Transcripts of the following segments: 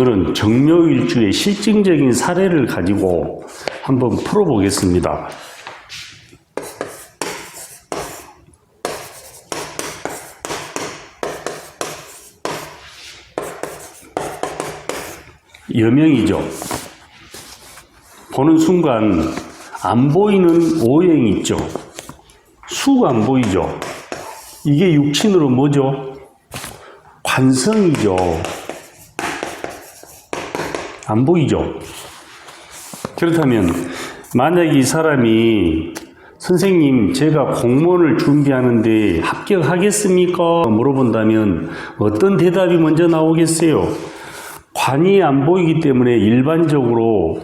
오늘은 정묘일주의 실증적인 사례를 가지고 한번 풀어보겠습니다. 여명이죠. 보는 순간 안 보이는 오행이 있죠. 수가 안 보이죠. 이게 육친으로 뭐죠? 관성이죠. 안 보이죠. 그렇다면 만약 이 사람이 선생님 제가 공무원을 준비하는데 합격하겠습니까? 물어본다면 어떤 대답이 먼저 나오겠어요? 관이 안 보이기 때문에 일반적으로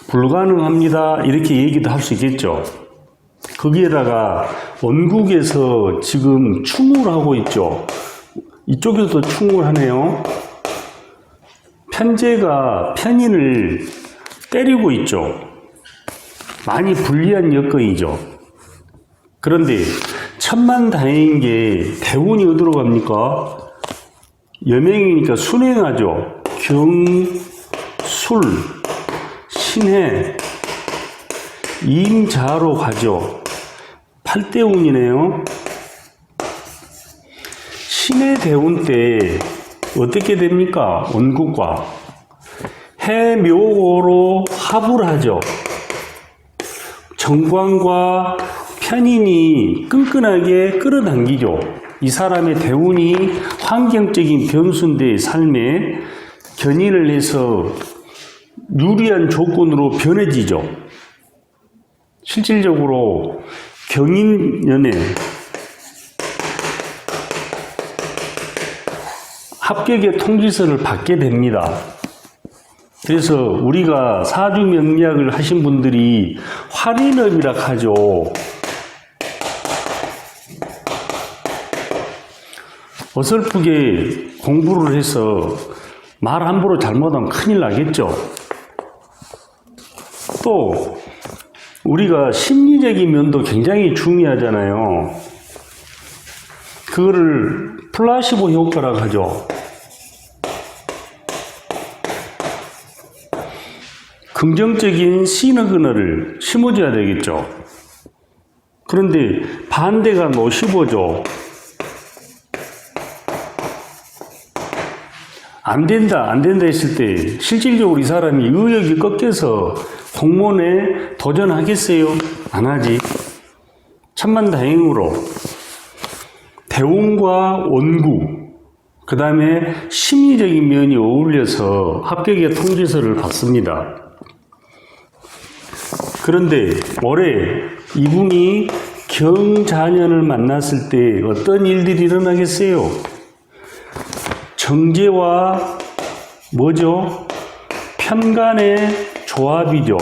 불가능합니다 이렇게 얘기도 할 수 있겠죠. 거기에다가 원국에서 지금 충을 하고 있죠. 이쪽에서도 충을 하네요. 편재가 편인을 때리고 있죠. 많이 불리한 여건이죠. 그런데 천만다행인 게 대운이 어디로 갑니까? 여명이니까 순행하죠. 경, 술, 신해, 임자로 가죠. 8대운이네요. 신의 대운 때 어떻게 됩니까? 원국과 해묘로 합을 하죠. 정관과 편인이 끈끈하게 끌어당기죠. 이 사람의 대운이 환경적인 변수인데 삶에 견인을 해서 유리한 조건으로 변해지죠. 실질적으로 경인연에 합격의 통지서를 받게 됩니다. 그래서 우리가 사주명리학을 하신 분들이 활인업이라 하죠. 어설프게 공부를 해서 말 함부로 잘못하면 큰일 나겠죠. 또 우리가 심리적인 면도 굉장히 중요하잖아요. 그거를 플라시보 효과라고 하죠. 긍정적인 시너그널을 심어줘야 되겠죠. 그런데 반대가 노시보죠. 안 된다 했을 때 실질적으로 이 사람이 의욕이 꺾여서 공무원에 도전하겠어요? 안 하지. 천만다행으로 대운과 원구 그 다음에 심리적인 면이 어울려서 합격의 통지서를 받습니다. 그런데 올해 이분이 경자년을 만났을 때 어떤 일들이 일어나겠어요? 정제와 뭐죠? 편간의 조합이죠.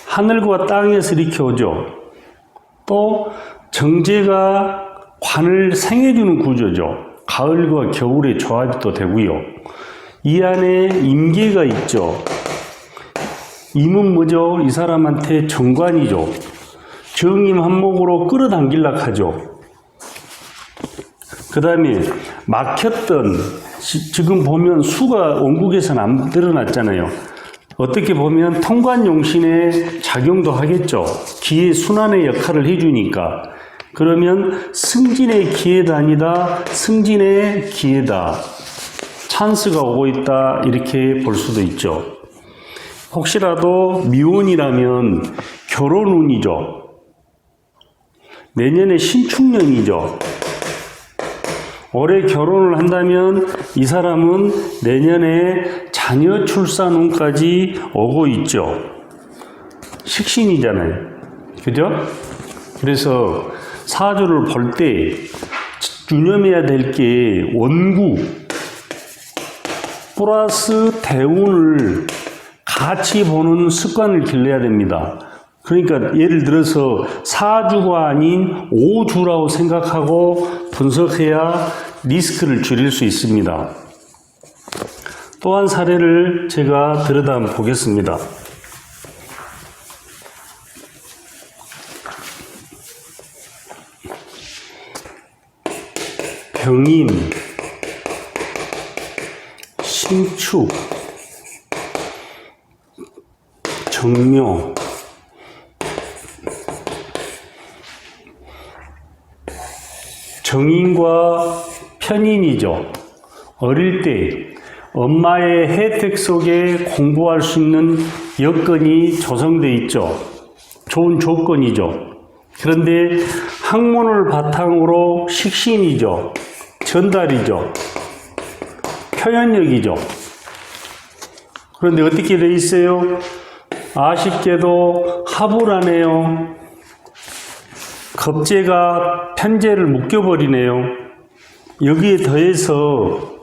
하늘과 땅에서 이렇게 오죠. 또 정제가 관을 생해주는 구조죠. 가을과 겨울의 조합이 또 되고요. 이 안에 임계가 있죠. 임은 뭐죠? 이 사람한테 정관이죠. 정임 한목으로 끌어당기려고 하죠. 그 다음에 막혔던 지금 보면 수가 원국에서는 안 드러났잖아요. 어떻게 보면 통관용신의 작용도 하겠죠. 기의 순환의 역할을 해주니까. 그러면 승진의 기회가 아니다. 승진의 기회다. 찬스가 오고 있다. 이렇게 볼 수도 있죠. 혹시라도 미혼이라면 결혼운이죠. 내년에 신축년이죠. 올해 결혼을 한다면 이 사람은 내년에 자녀 출산운까지 오고 있죠. 식신이잖아요. 그죠? 그래서 사주를 볼 때 유념해야 될 게 원구 플러스 대운을 같이 보는 습관을 길러야 됩니다. 그러니까 예를 들어서 사주가 아닌 오주라고 생각하고 분석해야 리스크를 줄일 수 있습니다. 또 한 사례를 제가 들여다 보겠습니다. 병인, 신축, 정묘, 정인과 편인이죠. 어릴 때 엄마의 혜택 속에 공부할 수 있는 여건이 조성되어 있죠. 좋은 조건이죠. 그런데 학문을 바탕으로 식신이죠. 전달이죠. 표현력이죠. 그런데 어떻게 되어 있어요? 아쉽게도 합을하네요. 겁재가 편재를 묶여버리네요. 여기에 더해서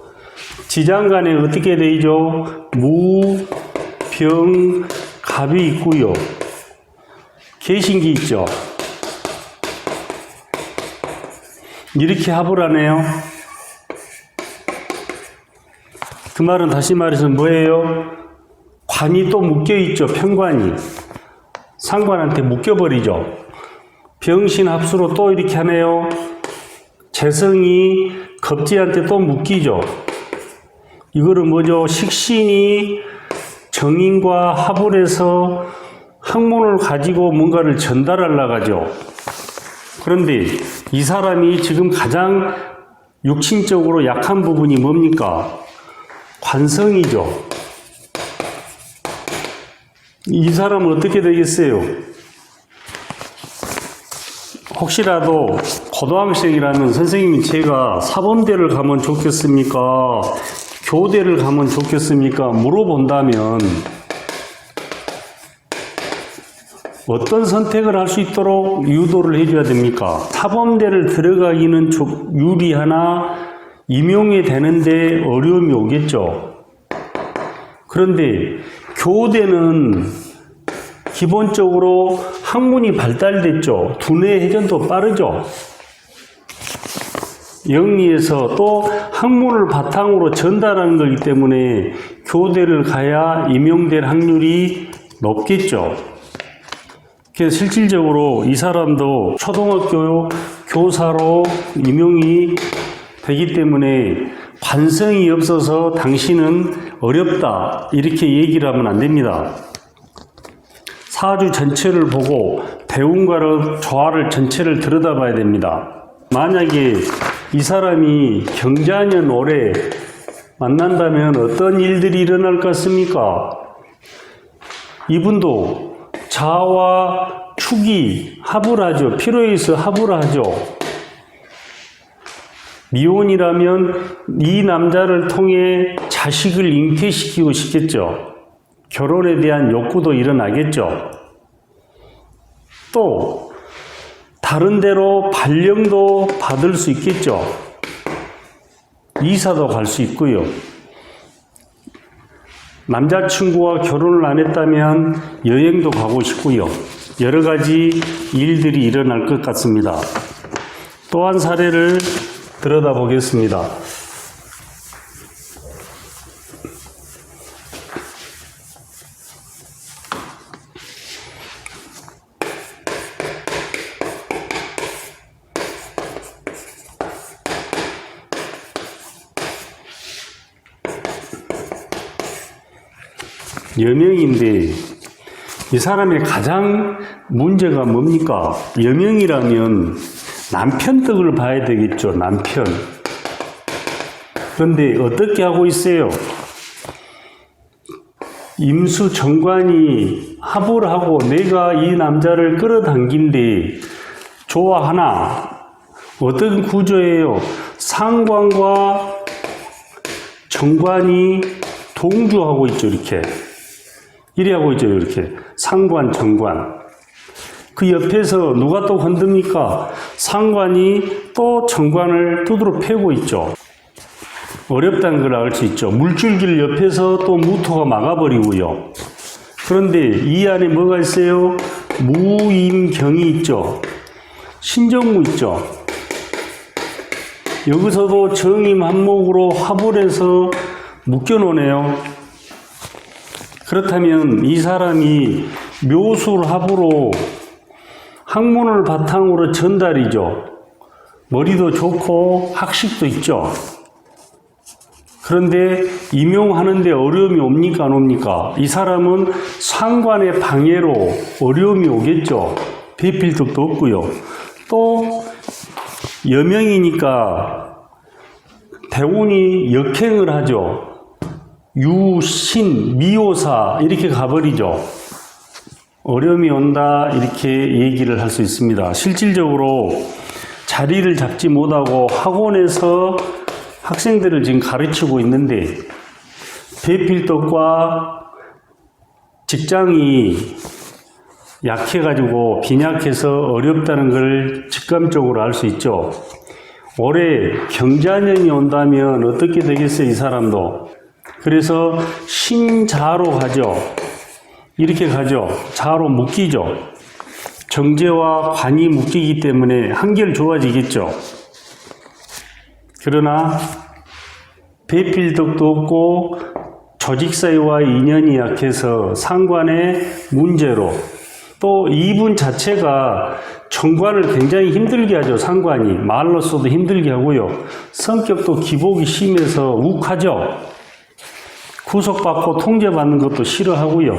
지장간에 어떻게 되죠? 무, 병, 갑이 있고요. 개신기 있죠. 이렇게 합을 하네요. 그 말은 다시 말해서 뭐예요? 관이 또 묶여있죠. 편관이. 상관한테 묶여버리죠. 병신합수로 또 이렇게 하네요. 재성이 겁재한테 또 묶이죠. 이거는 뭐죠? 식신이 정인과 합을 해서 학문을 가지고 뭔가를 전달하려고 하죠. 그런데 이 사람이 지금 가장 육신적으로 약한 부분이 뭡니까? 관성이죠. 이 사람은 어떻게 되겠어요? 혹시라도 고등학생이라면 선생님이 제가 사범대를 가면 좋겠습니까? 교대를 가면 좋겠습니까? 물어본다면 어떤 선택을 할 수 있도록 유도를 해줘야 됩니까? 사범대를 들어가기는 유리하나 임용이 되는데 어려움이 오겠죠. 그런데 교대는 기본적으로 학문이 발달됐죠. 두뇌 회전도 빠르죠. 영리에서 또 학문을 바탕으로 전달하는 거기 때문에 교대를 가야 임용될 확률이 높겠죠. 그래서 실질적으로 이 사람도 초등학교 교사로 임용이 되기 때문에 관성이 없어서 당신은 어렵다 이렇게 얘기를 하면 안 됩니다. 사주 전체를 보고 대운과의 조화를 전체를 들여다봐야 됩니다. 만약에 이 사람이 경자년 올해 만난다면 어떤 일들이 일어날 것 같습니까? 이분도 자와 축이 합을 하죠. 필요해서 합을 하죠. 미혼이라면 이 남자를 통해 자식을 잉태시키고 싶겠죠. 결혼에 대한 욕구도 일어나겠죠. 또 다른 데로 발령도 받을 수 있겠죠. 이사도 갈 수 있고요. 남자친구와 결혼을 안 했다면 여행도 가고 싶고요. 여러 가지 일들이 일어날 것 같습니다. 또 한 사례를 들여다보겠습니다. 여명인데 이 사람의 가장 문제가 뭡니까? 여명이라면 남편 덕을 봐야 되겠죠. 남편. 그런데 어떻게 하고 있어요? 임수 정관이 합을 하고 내가 이 남자를 끌어당긴데 좋아하나? 어떤 구조예요? 상관과 정관이 동주하고 있죠. 이렇게 하고 있죠. 이렇게 상관, 정관. 그 옆에서 누가 또 흔듭니까? 상관이 또 정관을 두드러 패고 있죠. 어렵다는 걸 알 수 있죠. 물줄기를 옆에서 또 무토가 막아버리고요. 그런데 이 안에 뭐가 있어요? 무임경이 있죠. 신정무 있죠. 여기서도 정임 한목으로 합을 해서 묶여놓네요. 그렇다면 이 사람이 묘술합으로 학문을 바탕으로 전달이죠. 머리도 좋고 학식도 있죠. 그런데 임용하는데 어려움이 옵니까 안 옵니까? 이 사람은 상관의 방해로 어려움이 오겠죠. 배필덕도 없고요. 또 여명이니까 대운이 역행을 하죠. 유, 신, 미호사 이렇게 가버리죠. 어려움이 온다 이렇게 얘기를 할 수 있습니다. 실질적으로 자리를 잡지 못하고 학원에서 학생들을 지금 가르치고 있는데 배필덕과 직장이 약해가지고 빈약해서 어렵다는 걸 직감적으로 알 수 있죠. 올해 경자년이 온다면 어떻게 되겠어요, 이 사람도? 그래서 신자로 가죠. 이렇게 가죠. 자로 묶이죠. 정제와 관이 묶이기 때문에 한결 좋아지겠죠. 그러나 배필덕도 없고 조직 사이와의 인연이 약해서 상관의 문제로 또 이분 자체가 정관을 굉장히 힘들게 하죠. 상관이 말로서도 힘들게 하고요. 성격도 기복이 심해서 욱하죠. 구속받고 통제받는 것도 싫어하고요.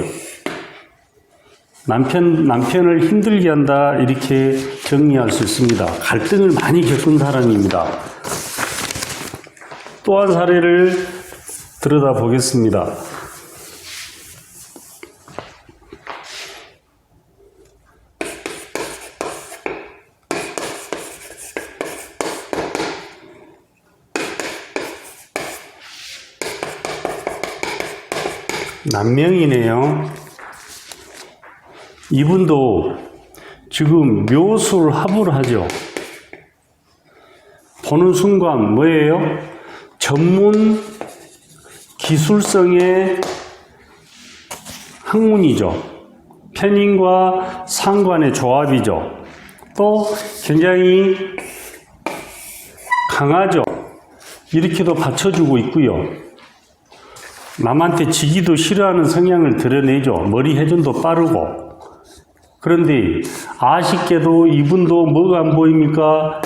남편을 힘들게 한다 이렇게 정리할 수 있습니다. 갈등을 많이 겪은 사람입니다. 또 한 사례를 들여다보겠습니다. 남명이네요. 이분도 지금 묘술 합을 하죠. 보는 순간 뭐예요? 전문 기술성의 학문이죠. 편인과 상관의 조합이죠. 또 굉장히 강하죠. 이렇게도 받쳐주고 있고요. 남한테 지기도 싫어하는 성향을 드러내죠. 머리 회전도 빠르고. 그런데 아쉽게도 이분도 뭐가 안 보입니까?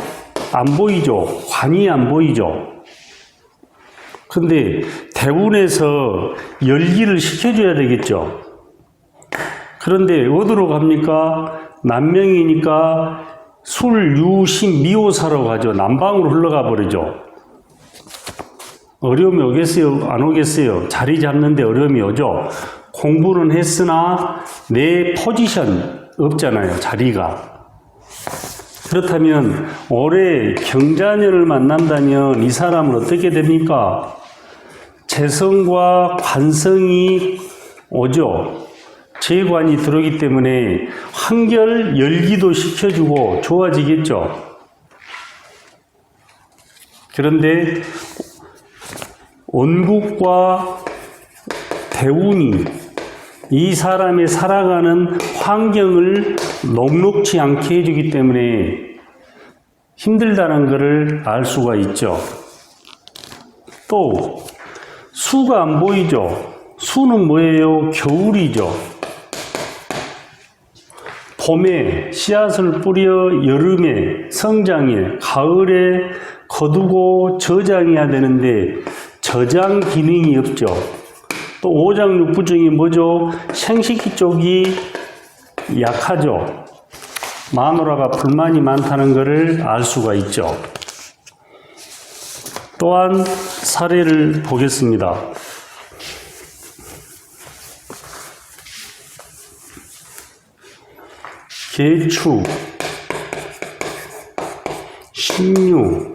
안 보이죠. 관이 안 보이죠. 근데 대운에서 열기를 시켜줘야 되겠죠. 그런데 어디로 갑니까? 남명이니까 술, 유, 신, 미호사로 가죠. 남방으로 흘러가 버리죠. 어려움이 오겠어요? 안 오겠어요? 자리 잡는데 어려움이 오죠. 공부는 했으나 내 포지션 없잖아요. 자리가. 그렇다면 올해 경자년을 만난다면 이 사람은 어떻게 됩니까? 재성과 관성이 오죠. 재관이 들어오기 때문에 한결 열기도 식혀주고 좋아지겠죠. 그런데 온국과 대운이 이 사람의 살아가는 환경을 녹록지 않게 해주기 때문에 힘들다는 것을 알 수가 있죠. 또 수가 안 보이죠. 수는 뭐예요? 겨울이죠. 봄에 씨앗을 뿌려 여름에 성장해 가을에 거두고 저장해야 되는데 저장 기능이 없죠. 또 오장육부 중에 뭐죠? 생식기 쪽이 약하죠. 마누라가 불만이 많다는 것을 알 수가 있죠. 또한 사례를 보겠습니다. 계축, 신유,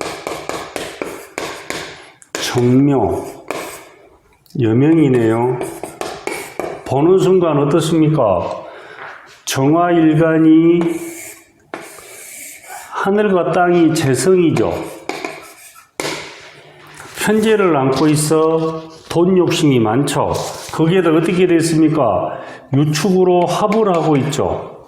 정묘, 여명이네요. 보는 순간 어떻습니까? 정화일간이 하늘과 땅이 재성이죠. 편재를 안고 있어 돈 욕심이 많죠. 거기에다 어떻게 됐습니까? 유축으로 합을 하고 있죠.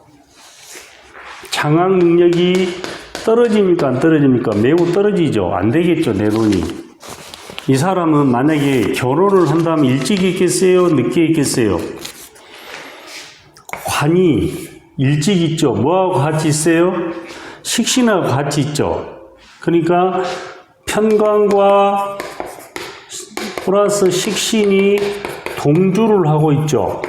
장악 능력이 떨어집니까? 안 떨어집니까? 매우 떨어지죠. 안 되겠죠, 내 돈이. 이 사람은 만약에 결혼을 한다면 일찍 있겠어요? 늦게 있겠어요? 관이 일찍 있죠. 뭐하고 같이 있어요? 식신하고 같이 있죠. 그러니까 편관과 플러스 식신이 동주를 하고 있죠.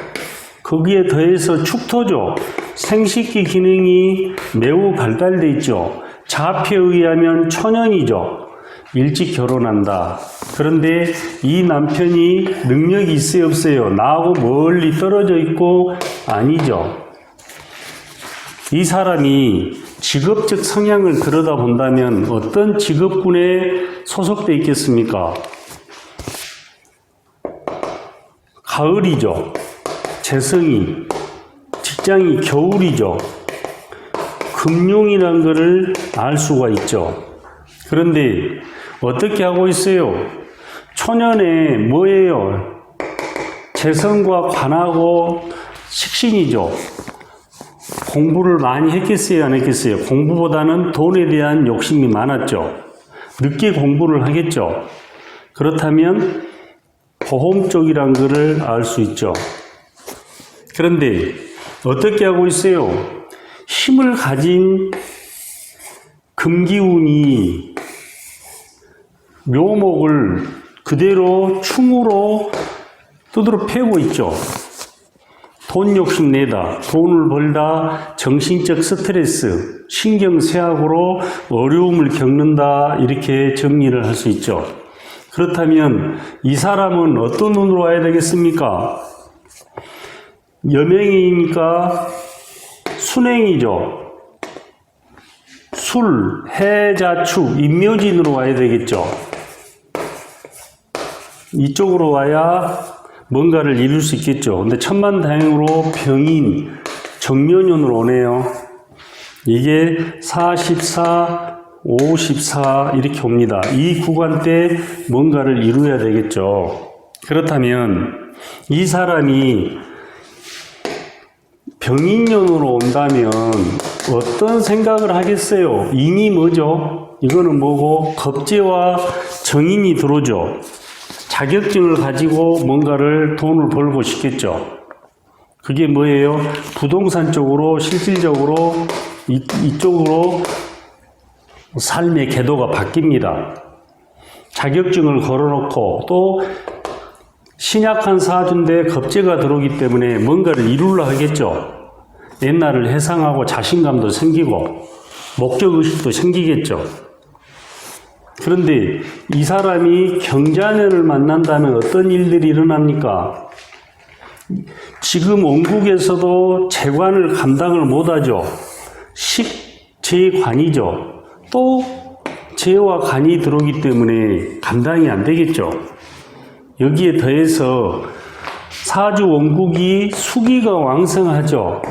거기에 더해서 축토죠. 생식기 기능이 매우 발달돼 있죠. 자폐에 의하면 초년이죠. 일찍 결혼한다. 그런데 이 남편이 능력이 있어요, 없어요? 나하고 멀리 떨어져 있고 아니죠. 이 사람이 직업적 성향을 들여다본다면 어떤 직업군에 소속돼 있겠습니까? 가을이죠. 재성이. 직장이 겨울이죠. 금융이라는 것을 알 수가 있죠. 그런데 어떻게 하고 있어요? 초년에 뭐예요? 재성과 관하고 식신이죠. 공부를 많이 했겠어요, 안 했겠어요? 공부보다는 돈에 대한 욕심이 많았죠. 늦게 공부를 하겠죠. 그렇다면 보험 쪽이란 것을 알 수 있죠. 그런데 어떻게 하고 있어요? 힘을 가진 금기운이 묘목을 그대로 충으로 두드러 패고 있죠. 돈 욕심 내다, 돈을 벌다, 정신적 스트레스, 신경쇠약으로 어려움을 겪는다, 이렇게 정리를 할 수 있죠. 그렇다면 이 사람은 어떤 운으로 와야 되겠습니까? 여명이니까 순행이죠. 술, 해자축, 임묘진으로 와야 되겠죠. 이쪽으로 와야 뭔가를 이룰 수 있겠죠. 근데 천만다행으로 병인, 정묘년으로 오네요. 이게 44, 54 이렇게 옵니다. 이 구간 때 뭔가를 이루어야 되겠죠. 그렇다면 이 사람이 병인년으로 온다면 어떤 생각을 하겠어요? 인이 뭐죠? 이거는 뭐고? 겁재와 정인이 들어오죠. 자격증을 가지고 뭔가를 돈을 벌고 싶겠죠. 그게 뭐예요? 부동산 쪽으로 실질적으로 이쪽으로 삶의 궤도가 바뀝니다. 자격증을 걸어놓고 또 신약한 사주인데 겁재가 들어오기 때문에 뭔가를 이루려 하겠죠. 옛날을 회상하고 자신감도 생기고 목적의식도 생기겠죠. 그런데 이 사람이 경자년을 만난다면 어떤 일들이 일어납니까? 지금 원국에서도 재관을 감당을 못하죠. 식재관이죠. 또 재와 관이 들어오기 때문에 감당이 안 되겠죠. 여기에 더해서 사주 원국이 수기가 왕성하죠.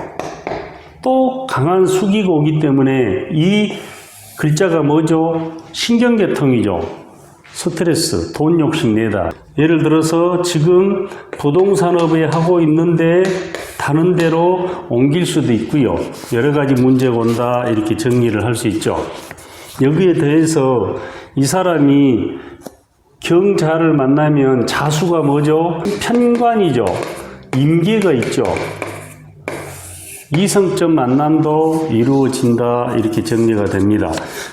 또 강한 수기가 오기 때문에 이 글자가 뭐죠? 신경계통이죠. 스트레스, 돈 욕심 내다. 예를 들어서 지금 부동산업에 하고 있는데 다른 데로 옮길 수도 있고요. 여러 가지 문제가 온다 이렇게 정리를 할 수 있죠. 여기에 더해서 이 사람이 경자를 만나면 자수가 뭐죠? 편관이죠. 임계가 있죠. 이성적 만남도 이루어진다 이렇게 정리가 됩니다.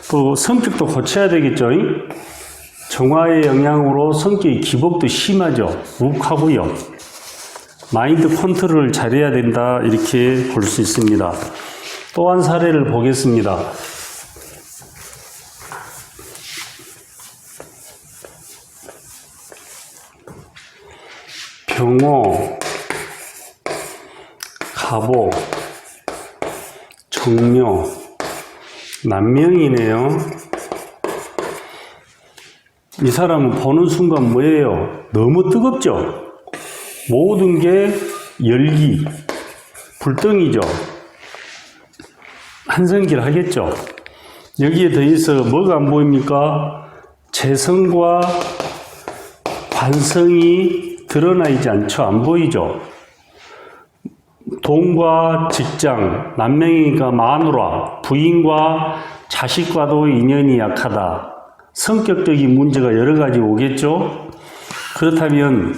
또 성격도 고쳐야 되겠죠. 정화의 영향으로 성격의 기복도 심하죠. 욱하고요. 마인드 컨트롤을 잘해야 된다 이렇게 볼 수 있습니다. 또 한 사례를 보겠습니다. 병호, 갑오, 정묘, 남명이네요. 이 사람은 보는 순간 뭐예요? 너무 뜨겁죠? 모든 게 열기, 불덩이죠. 한성기를 하겠죠. 여기에 더해서 뭐가 안 보입니까? 재성과 관성이 드러나 있지 않죠. 안 보이죠. 돈과 직장, 남명이니까 마누라, 부인과 자식과도 인연이 약하다. 성격적인 문제가 여러 가지 오겠죠. 그렇다면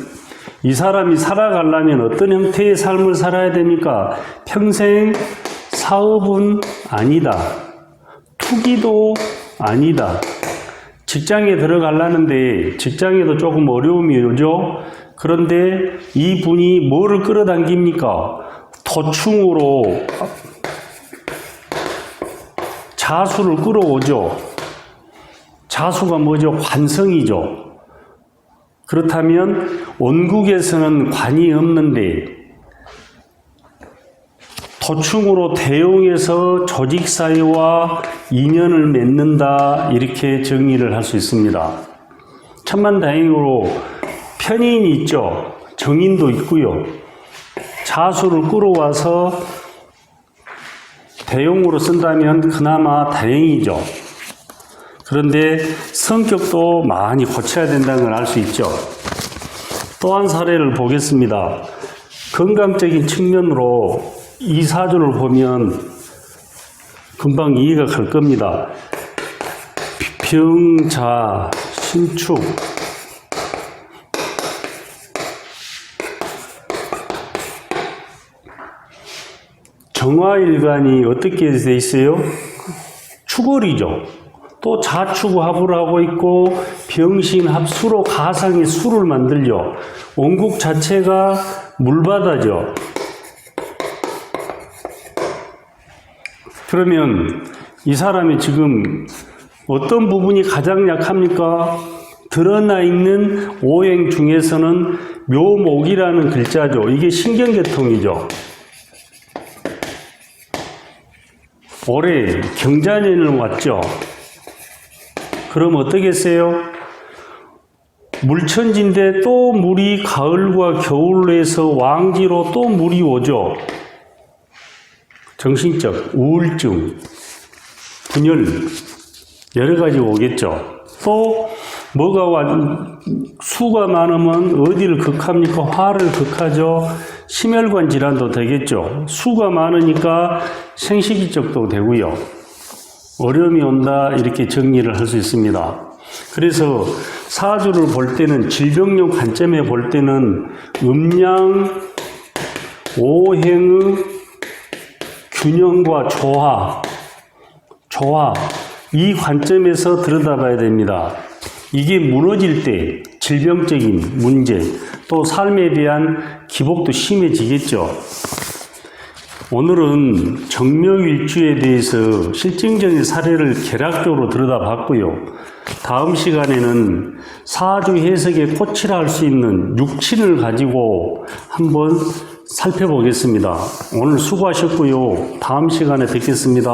이 사람이 살아가려면 어떤 형태의 삶을 살아야 됩니까? 평생 사업은 아니다. 투기도 아니다. 직장에 들어가려는데 직장에도 조금 어려움이 오죠. 그런데 이분이 뭐를 끌어당깁니까? 도충으로 자수를 끌어오죠. 자수가 뭐죠? 관성이죠. 그렇다면 원국에서는 관이 없는데 도충으로 대용해서 조직사회와 인연을 맺는다, 이렇게 정의를 할 수 있습니다. 천만다행으로 편인이 있죠. 정인도 있고요. 자수를 끌어와서 대용으로 쓴다면 그나마 다행이죠. 그런데 성격도 많이 고쳐야 된다는 걸 알 수 있죠. 또 한 사례를 보겠습니다. 건강적인 측면으로 이 사주를 보면 금방 이해가 갈 겁니다. 병자, 신축, 정화일간이 어떻게 돼 있어요? 축월이죠. 또 자축합을 하고 있고 병신합수로 가상의 수를 만들죠. 원국 자체가 물바다죠. 그러면 이 사람이 지금 어떤 부분이 가장 약합니까? 드러나 있는 오행 중에서는 묘목이라는 글자죠. 이게 신경계통이죠. 올해 경자년을 왔죠. 그럼 어떻겠어요? 물천지인데 또 물이 가을과 겨울에서 왕지로 또 물이 오죠. 정신적 우울증, 분열 여러 가지 오겠죠. 또 뭐가 수가 많으면 어디를 극합니까? 화를 극하죠. 심혈관 질환도 되겠죠. 수가 많으니까 생식이적도 되고요. 어려움이 온다, 이렇게 정리를 할 수 있습니다. 그래서 사주를 볼 때는 질병용 관점에 볼 때는 음양, 오행의 균형과 조화, 이 관점에서 들여다봐야 됩니다. 이게 무너질 때 질병적인 문제, 또 삶에 대한 기복도 심해지겠죠. 오늘은 정묘일주에 대해서 실증적인 사례를 개략적으로 들여다봤고요. 다음 시간에는 사주 해석의 꽃이라 할 수 있는 육친을 가지고 한번 살펴보겠습니다. 오늘 수고하셨고요. 다음 시간에 뵙겠습니다.